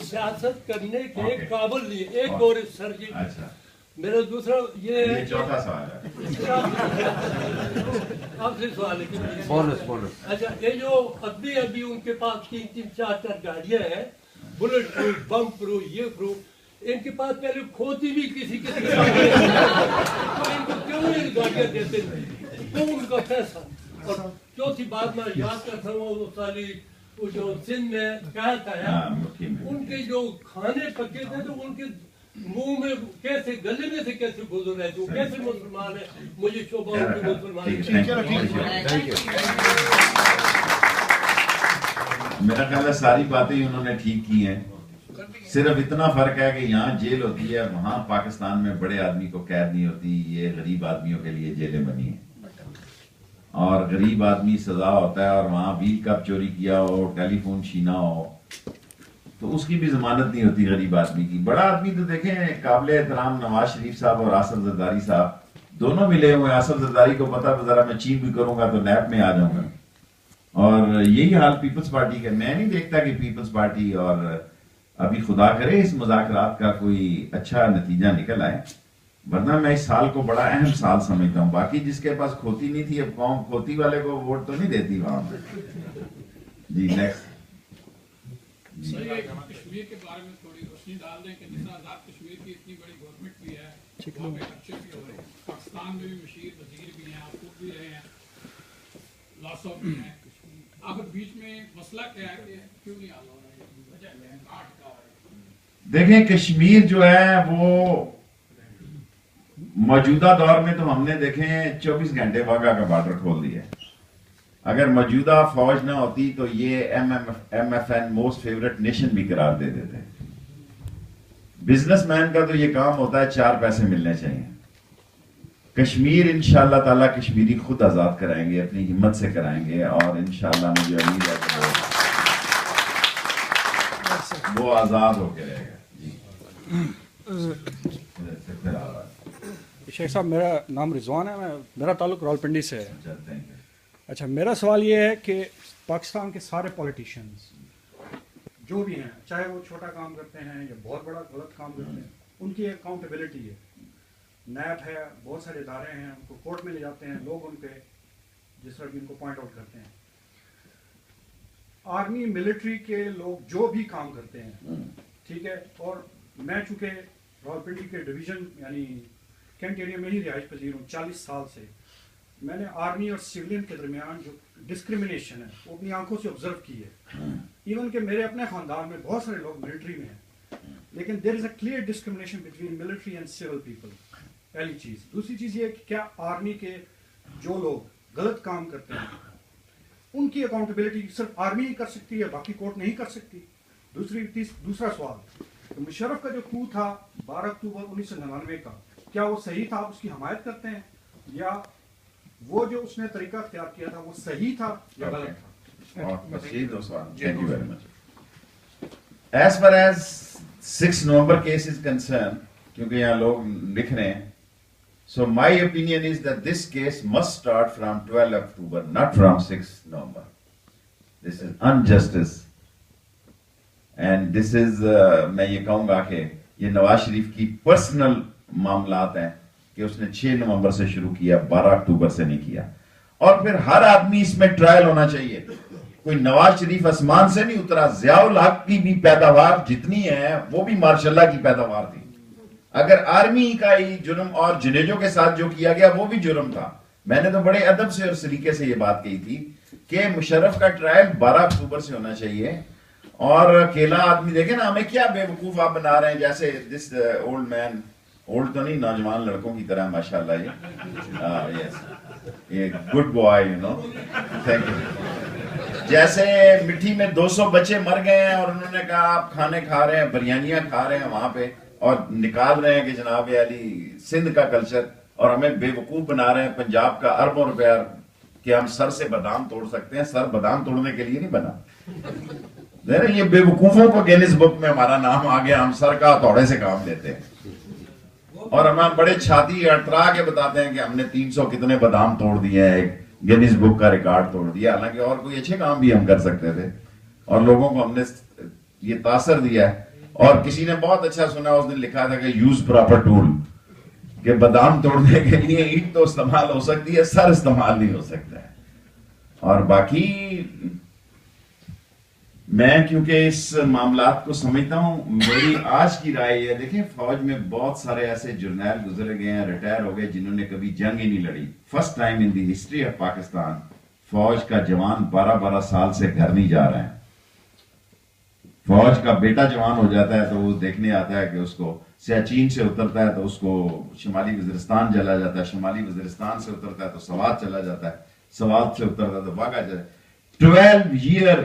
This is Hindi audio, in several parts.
सियासत करने के काबिल नहीं। एक और सर जी, मेरा दूसरा ये चौथा सवाल है, आखिरी सवाल है। बोनस। अच्छा, ये जो अभी उनके पास 3-4 गाड़ियां हैं, बुलेट प्रूफ, बम प्रूफ, ये प्रूफ, इनके पास पहले खोती भी किसी तो इनको क्यों ये गाड़ियां देते हैं? क्यों उनका पैसा? और चौथी बात मैं याद करता हूँ, वो साली वो जो सिंध में क्या था, उनके जो खाने पके थे तो उनके मुंह में कैसे, गले में से कैसे गुजर रहे थे, वो कैसे मुसलमान है? मुझे शोभा उनकी मुसलमान। मेरा ख्याल है सारी बातें ही उन्होंने ठीक की हैं। सिर्फ इतना फर्क है कि यहाँ जेल होती है, वहां पाकिस्तान में बड़े आदमी को कैद नहीं होती। ये गरीब आदमियों के लिए जेलें बनी है, और गरीब आदमी सजा होता है, और वहां व्हील कप चोरी किया हो, टेलीफोन छीना हो, तो उसकी भी जमानत नहीं होती गरीब आदमी की। बड़ा आदमी तो देखें, काबिल एहतराम नवाज शरीफ साहब और आसिफ जरदारी साहब दोनों मिले हुए। आसिफ जरदारी को पता तो जरा मैं चीन भी करूंगा तो नैप में आ जाऊंगा, और यही हाल पीपल्स पार्टी का। मैं नहीं देखता कि पीपल्स पार्टी, और अभी खुदा करे इस मुज़ाकरात का कोई अच्छा नतीजा निकल आए, वरना मैं इस साल को बड़ा अहम साल समझता हूँ। बाकी जिसके पास खोती नहीं थी, अब कौम खोती वाले को वोट तो नहीं देती वहां पे। जी नेक्स्ट। कश्मीर के बारे में थोड़ी रोशनी डाल दें कि जिस आजाद कश्मीर की इतनी बड़ी गवर्नमेंट भी है, वहाँ पे खर्चे भी हो रहे हैं, पाकिस्तान में भी मशीर वजीर भी हैं, आप खुद भी रहे हैं, लॉस ऑफ भी हैं। आखिर बीच में मसला क्या है कि क्यों नहीं हाल हो रहा है? देखें, कश्मीर जो है वो मौजूदा दौर में तो हमने देखें 24 घंटे वाघा का बॉर्डर खोल दिया। अगर मौजूदा फौज ना होती तो ये MFN मोस्ट फेवरेट नेशन भी करार दे देते। बिजनेसमैन का तो ये काम होता है, 4 पैसे मिलने चाहिए। कश्मीर इंशाअल्लाह ताला कश्मीरी खुद आजाद कराएंगे, अपनी हिम्मत से कराएंगे, और इंशाअल्लाह मुझे उम्मीद है कि वो आजाद होकर रहेगा। शेख साहब, मेरा नाम रिजवान है, मेरा ताल्लुक रावलपिंडी से है। अच्छा, मेरा सवाल ये है कि पाकिस्तान के सारे पॉलिटिशियंस जो भी हैं, चाहे वो छोटा काम करते हैं या बहुत बड़ा गलत काम करते हैं, उनकी अकाउंटेबिलिटी है। नैब है, बहुत सारे इदारे हैं, उनको कोर्ट में ले जाते हैं, लोग उन पे जिस तरह भी उनको पॉइंट आउट करते हैं। आर्मी मिलिट्री के लोग जो भी काम करते हैं, ठीक है, और मैं चूंकि रावलपिंडी के डिवीजन यानी कैंट एरिया में ही रिहाइश पजीर हूँ 40 साल से, मैंने आर्मी और सिविलियन के दरमियान जो डिस्क्रिमिनेशन है वो अपनी आंखों से ऑब्जर्व की है। इवन के मेरे अपने खानदान में बहुत सारे लोग मिलिट्री में हैं, लेकिन there is a clear discrimination between military and civil people. पहली चीज। दूसरी चीज ये कि क्या आर्मी के जो लोग गलत काम करते हैं उनकी अकाउंटेबिलिटी सिर्फ आर्मी ही कर सकती है, बाकी कोर्ट नहीं कर सकती? दूसरा सवाल, तो मुशर्रफ का जो कू था 12 अक्टूबर 1999 का, क्या वो सही था? आप उसकी हमायत करते हैं, या वो जो उसने तरीका अख्तियार किया था वो सही था या गलत था? Thank you very much. As far as 6 November case is concerned, क्योंकि यहाँ लोग लिख रहे हैं, so my opinion is that this case must start from 12 October, not from 6 November. This is injustice, and this is मैं ये कहूँगा कि ये नवाज शरीफ की पर्सनल मामलात हैं कि उसने 6 नवंबर से शुरू किया, 12 अक्टूबर से नहीं किया। और फिर हर आदमी इसमें ट्रायल होना चाहिए। कोई नवाज शरीफ आसमान से नहीं उतरा, ज़ियाउल हक की भी पैदावार जितनी है वो भी मार्शल्लाह की पैदावार थी। अगर आर्मी का ही जुर्म और जुनेजो के साथ जो किया गया वो भी जुर्म था। मैंने तो बड़े अदब से और सलीके से ये बात कही थी कि मुशर्रफ का ट्रायल 12 अक्टूबर से होना चाहिए। और अकेला आदमी देखे ना, हमें क्या बेवकूफ आप बना रहे हैं, जैसे दिस ओल्ड मैन, ओल्ड तो नहीं, नौजवान लड़कों की तरह माशाल्लाह, ये good boy, you know, thank you. जैसे मिट्टी में 200 बच्चे मर गए हैं और उन्होंने कहा आप खाने खा रहे हैं, बिरयानियां खा रहे हैं वहां पे, और निकाल रहे हैं कि जनाब अली सिंध का कल्चर, और हमें बेवकूफ बना रहे हैं पंजाब का अरबों रुपया कि हम सर से बादाम तोड़ सकते हैं। सर बादाम तोड़ने के लिए नहीं बना। ये बेवकूफों को गिनीज बुक में हमारा नाम आ गया, हम सर का हथौड़े से काम लेते हैं और हम बड़े छाती अड़तरा के बताते हैं कि हमने 300 कितने बादाम तोड़ दिए हैं, एक गिनीज बुक का रिकॉर्ड तोड़ दिया। हालांकि और कोई अच्छे काम भी हम कर सकते थे। और लोगों को हमने ये तासर दिया है। और किसी ने बहुत अच्छा सुना, उसने लिखा था कि यूज प्रॉपर टूल, कि बादाम तोड़ने के लिए ईंट तो इस्तेमाल हो सकती है, सर इस्तेमाल नहीं हो सकता है। और बाकी मैं क्योंकि इस मामलात को समझता हूं, मेरी आज की राय है, देखें फौज में बहुत सारे ऐसे जर्नैल गुजर गए हैं, रिटायर हो गए, जिन्होंने कभी जंग ही नहीं लड़ी। First time in the history of Pakistan फौज का जवान 12-12 साल से घर नहीं जा रहा है। फौज का बेटा जवान हो जाता है तो वो देखने आता है कि उसको सियाचिन से उतरता है तो उसको शुमाली वज़ीरिस्तान चला जाता है, शुमाली वज़ीरिस्तान से उतरता है तो सवात चला जाता है, सवात से उतरता है तो वाघा चला। 12 year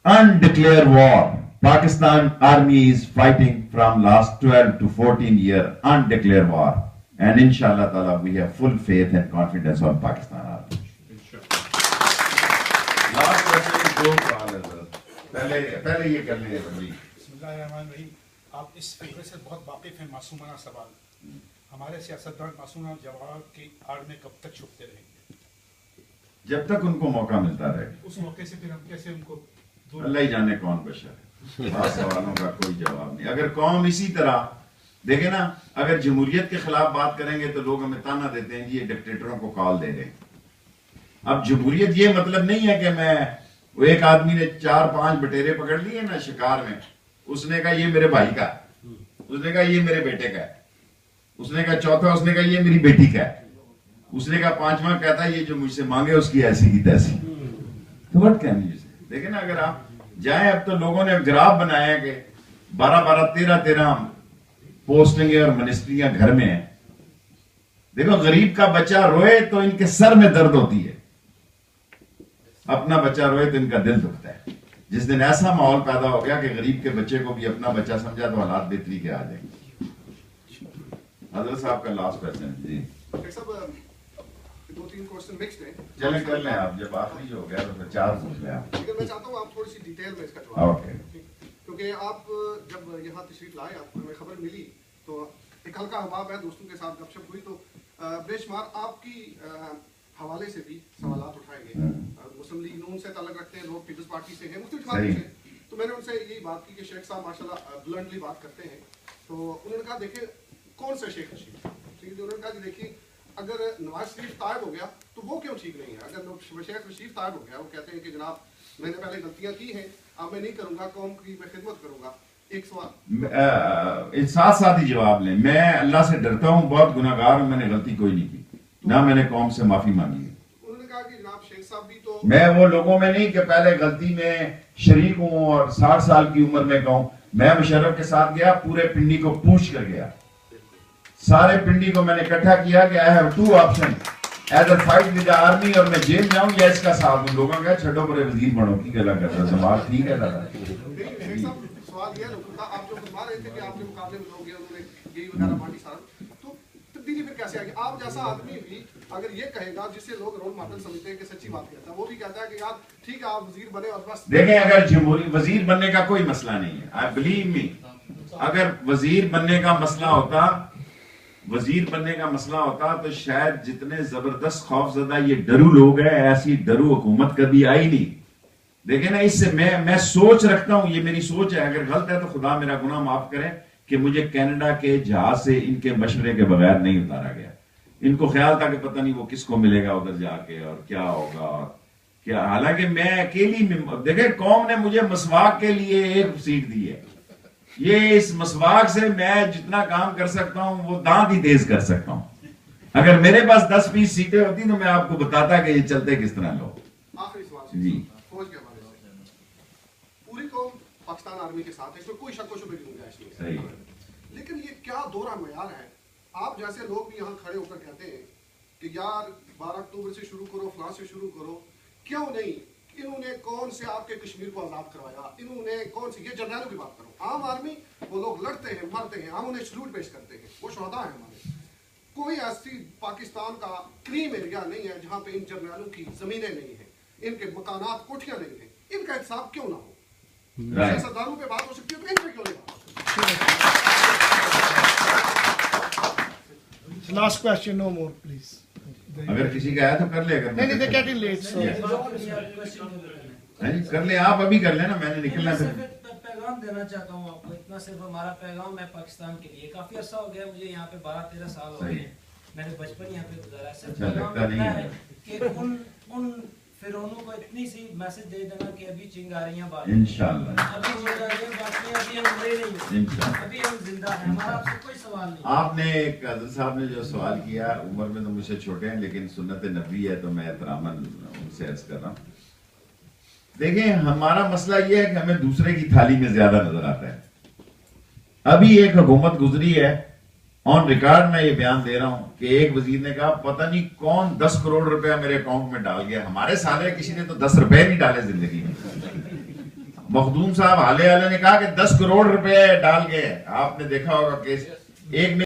undeclared war. Pakistan army is fighting from last 12 to 14 year undeclared war, and inshallah ta'ala we have full faith and confidence on Pakistan army. Last question is दो सवाल है सर, पहले ये कर लीजिए भाई। बिस्मिल्लाहिर्रहमानिर्रहीम। आप इस फिक्र से बहुत वाकिफ हैं। मासूमाना सवाल, हमारे सियासतदान मासूमाना जवाब की आड़ में कब तक छुपते रहेंगे? जब तक उनको मौका मिलता रहे। उस मौके से फिर हम कैसे उनको अल्लाह ही जाने कौन बशर है, बात सवालों का कोई जवाब नहीं। अगर कौम इसी तरह देखे ना, अगर जमहूरियत के खिलाफ बात करेंगे तो लोग हमें ताना देते हैं जी ये डिक्टेटरों को कॉल दे रहे हैं। अब जमहूरियत ये मतलब नहीं है कि मैं, वो एक आदमी ने 4-5 बटेरे पकड़ लिए ना शिकार में, उसने कहा ये मेरे भाई का, उसने कहा ये मेरे बेटे का है, उसने कहा चौथा, उसने कहा ये मेरी बेटी का है, उसने कहा पांचवा कहता है ये जो मुझसे मांगे उसकी ऐसी की तैसी। तो व्हाट कैन यू से? देखिए ना, अगर आप जाएं, अब तो लोगों ने ग्राफ बनाया कि 12-12, 13-13 पोस्टिंग और मिनिस्ट्रियां घर में है। देखो गरीब का बच्चा रोए तो इनके सर में दर्द होती है, अपना बच्चा रोए तो इनका दिल दुखता है। जिस दिन ऐसा माहौल पैदा हो गया कि गरीब के बच्चे को भी अपना बच्चा समझा तो हालात बेहतरी के आ जाएंगे। हजरत साहब का लास्ट क्वेश्चन जी। दो तीन क्वेश्चन मिक्स्ड हैं। चलें कर लें आप, जब आखिरी हो गया तो फिर 4 पूछ लें आप। लेकिन मैं चाहता हूँ आप थोड़ी सी डिटेल में इसका जवाब ओके। क्योंकि आप जब यहाँ तशरीफ लाए, आपको हमें खबर मिली तो एक हल्का हबाब है, दोस्तों के साथ गपशप हुई तो बेशुमार आपकी हवाले से भी सवालात उठाए गए। मुस्लिम लीग नून से ताल्लुक रखते हैं लोग, पीपल्स पार्टी से हैं, मुख्तलिफ जमातों से। तो मैंने उनसे यही बात की कि शेख साहब माशाल्लाह ब्लंटली बात करते हैं। तो उन्होंने कहा देखिए कौन सा शेख रशीद, ठीक है, उन्होंने कहा कि देखिए अगर नवाज शरीफ तायब हो गया तो वो क्यों ठीक नहीं है। अगर शेख रशीद तायब हो गया, वो कहते हैं कि जनाब मैंने पहले गलतियां की हैं, अब मैं नहीं करूंगा, कौम की मैं खिदमत करूंगा। एक सवाल साथ साथ ही जवाब लें। मैं अल्लाह से डरता हूँ, बहुत गुनाहगार हूँ, मैंने गलती कोई नहीं की, ना मैंने कौम से माफी मांगी है। उन्होंने कहा कि जनाब शेख साहब भी तो, मैं वो लोगों में नहीं कि पहले गलती में शरीक हूँ और 60 साल की उम्र में कहूँ। मैं मुशर्रफ के साथ गया, पूरे पिंडी को पूछ कर गया, सारे पिंडी को मैंने इकट्ठा किया कि I have 2 option, either fight with the army और मैं जेल जाऊं या इसका साथ दूं। लोगों का छड़ो पर वजीर बनो की गला कर रहा समाज ठीक है दादा। शेख साहब सवाल ये था, आप जो फरमा रहे थे कि आपके मुकाबले में लोग उन्होंने यही वगैरह पार्टी सारा, तो तब्दीली फिर कैसे आएगी? आप जैसा आदमी भी अगर ये कहेगा जिसे लोग रोल मॉडल समझते हैं कि सच्ची बात कहता है, वो भी कहता है कि यार ठीक है आप वजीर बने और बस। देखें, अगर जमहूरी वजीर बनने का कोई मसला नहीं है, आई बिलीव मी, अगर वजीर बनने का मसला होता, वजीर बनने का मसला होता तो शायद जितने जबरदस्त खौफजदा ये डरू लोग हैं, ऐसी डरू हुकूमत कभी आई नहीं। देखे ना, इससे मैं सोच रखता हूं, ये मेरी सोच है, अगर गलत है तो खुदा मेरा गुनाह माफ करे कि मुझे कनाडा के जहाज से इनके मशवरे के बगैर नहीं उतारा गया। इनको ख्याल था कि पता नहीं वो किसको मिलेगा उधर जाके और क्या होगा और क्या, हालांकि मैं अकेली में, देखे कौम ने मुझे मसवाक के लिए 1 सीट दी है, ये इस मसवाक से मैं जितना काम कर सकता हूं वो दांत ही तेज कर सकता हूं। अगर मेरे पास 10-20 सीटें होती तो मैं आपको बताता कि ये चलते किस तरह लोग। आखिरी सवाल जी, फौज के हवाले से, पूरी कौम पाकिस्तान आर्मी के साथ है, इसमें कोई शक व शुबे की गुंजाइश नहीं सही। है। लेकिन ये क्या दोहरा मयार है? आप जैसे लोग भी यहाँ खड़े होकर कहते हैं कि यार 12 अक्टूबर से शुरू करो, फलां से शुरू करो, क्यों नहीं? इन्होंने कौन से आपके कश्मीर को आजाद करवाया? इन्होंने कौन से, ये जर्नैलों की बात करो, आम आदमी वो लोग लड़ते हैं, मरते हैं, हम उन्हें सल्यूट पेश करते हैं, वो शोहदा है हमारे। कोई ऐसी पाकिस्तान का क्रीम एरिया नहीं है जहाँ पे इन जर्नैलों की जमीनें नहीं है, इनके मकानात, कोठियां नहीं है, इनका हिसाब क्यों ना हो? सियासतदानों पे बात हो सकती है तो इन पे क्यों नहीं बात हो सकती? Last question, no more, please. अगर किसी का है तो कर ले, अगर नहीं, they're getting late, so- हाँ जी, कर ले आप, अभी कर लेना, मैंने निकलना मैं फिर। सिर्फ एक पैगाम देना चाहता हूँ आपको, इतना सिर्फ हमारा पैगाम है पाकिस्तान के लिए। काफी अर्सा हो गया मुझे यहाँ पे, 12-13 साल हो सही। गए, मैंने बचपन यहाँ पे गुजारा है। सिर्फ अच्छा, पैगाम लगता नहीं इतना है। है कि उन फिरौनों को इतनी सी मैसेज दे देना कि अभी चिंगारियां बात, इंशाल्लाह अभी चिंगारियां बाकी हैं, अभी हम मरे नहीं, इंशाल्लाह। अभी हम जिंदा हैं। हमारा आपसे कोई सवाल नहीं। आपने कादिर साहब ने जो सवाल किया, उम्र में तो मुझसे छोटे हैं लेकिन सुन्नत नबी है तो मैं एहतरामन उनसे अर्ज कर रहा हूँ। देखिए, हमारा मसला ये है कि हमें दूसरे की थाली में ज्यादा नजर आता है। अभी एक हुकूमत गुजरी है, ऑन रिकॉर्ड मैं ये बयान दे रहा हूं कि एक वजीर ने कहा पता नहीं कौन 10 करोड़ रुपया मेरे अकाउंट में डाल गया। हमारे साले किसी ने तो 10 रुपए नहीं डाले जिंदगी में। मखदूम साहब हाले हाले ने कहा कि 10 करोड़ रुपए डाल गए। आपने देखा होगा केस, एक ने